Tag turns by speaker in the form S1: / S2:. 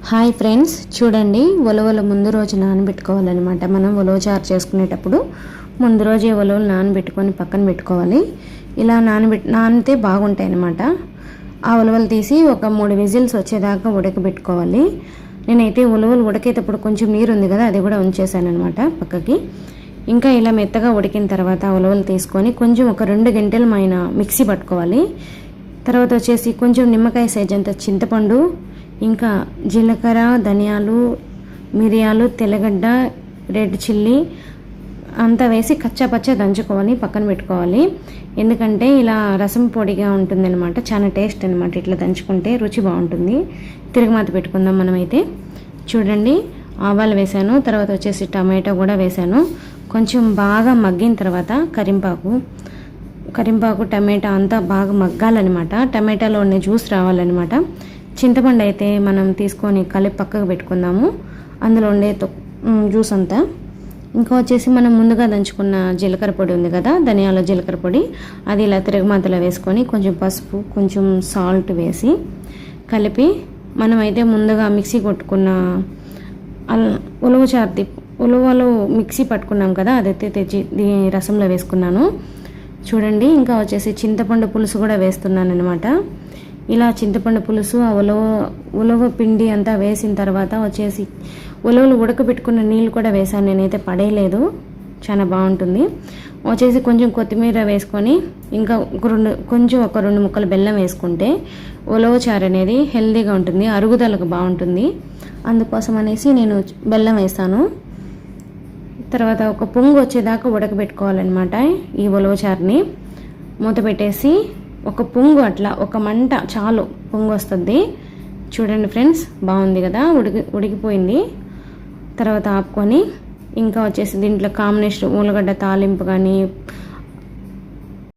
S1: Hi friends, చూడండి ఉలవలు ముందు రోజు నానబెట్టుకోవాలన్నమాట. మనం ఉలవ చారు చేసుకునేటప్పుడు ముందు రోజే ఉలవలు నానబెట్టుకొని పక్కన పెట్టుకోవాలి. ఇలా నానితే బాగుంటాయి అన్నమాట. ఆ ఉలవలు తీసి ఒక 3 విజిల్స్ వచ్చేదాకా ఉడకబెట్టుకోవాలి. నేనైతే ఉలవలు ఉడికేటప్పుడు కొంచెం నీరు ఉంది కదా, అది కూడా ఉంచేసాను అనమాట పక్కకి. ఇంకా ఇలా మెత్తగా ఉడికిన తర్వాత ఉలవలు తీసుకొని కొంచెం ఒక 2 గంటలు మైన మిక్సీ పట్టుకోవాలి. తర్వాత వచ్చేసి కొంచెం నిమ్మకాయ సైజ్ అంత చింతపండు, ఇంకా జీలకర్ర, ధనియాలు, మిరియాలు, తెల్లగడ్డ, రెడ్ చిల్లీ అంతా వేసి కచ్చాపచ్చా దంచుకొని పక్కన పెట్టుకోవాలి. ఎందుకంటే ఇలా రసం పొడిగా ఉంటుంది అనమాట, చాలా టేస్ట్ అనమాట. ఇట్లా దంచుకుంటే రుచి బాగుంటుంది. తిరగమాత పెట్టుకుందాం మనమైతే. చూడండి, ఆవాలు వేసాను, తర్వాత వచ్చేసి టమాటో కూడా వేసాను. కొంచెం బాగా మగ్గిన తర్వాత కరింపాకు టమాటా అంతా బాగా మగ్గాలన్నమాట. టమాటాలో ఉన్న జ్యూస్ రావాలన్నమాట. చింతపండు అయితే మనం తీసుకొని కలిపి పక్కకు పెట్టుకుందాము, అందులో ఉండే జ్యూస్ అంతా. ఇంకా వచ్చేసి మనం ముందుగా దంచుకున్న జీలకర్ర పొడి ఉంది కదా, ధనియాల జీలకర్ర పొడి, అది ఇలా తిరగమాతలో వేసుకొని కొంచెం పసుపు, కొంచెం సాల్ట్ వేసి కలిపి మనమైతే ముందుగా మిక్సీ కొట్టుకున్న ఉలవలు మిక్సీ పట్టుకున్నాం కదా, అదైతే తెచ్చి రసంలో వేసుకున్నాను. చూడండి, ఇంకా వచ్చేసి చింతపండు పులుసు కూడా వేస్తున్నాను అనమాట. ఇలా చింతపండు పులుసు, ఆ ఉలవ పిండి అంతా వేసిన తర్వాత వచ్చేసి ఉలవలు ఉడకబెట్టుకున్న నీళ్ళు కూడా వేసాను. నేనైతే పడేయలేదు, చాలా బాగుంటుంది. వచ్చేసి కొంచెం కొత్తిమీర వేసుకొని ఇంకా ఒక రెండు ముక్కలు బెల్లం వేసుకుంటే ఉలవ చారు అనేది హెల్తీగా ఉంటుంది, అరుగుదలకు బాగుంటుంది. అందుకోసం అనేసి నేను బెల్లం వేస్తాను. తర్వాత ఒక పొంగు వచ్చేదాకా ఉడకబెట్టుకోవాలన్నమాట ఈ ఉలవ చారుని. మూత పెట్టేసి ఒక పొంగు, అట్లా ఒక మంట చాలు, పొంగు వస్తుంది. చూడండి ఫ్రెండ్స్, బాగుంది కదా, ఉడికిపోయింది. తర్వాత ఆపుకొని ఇంకా వచ్చేసి దీంట్లో కాంబినేషన్ ఉల్లగడ్డ తాలింపు కానీ,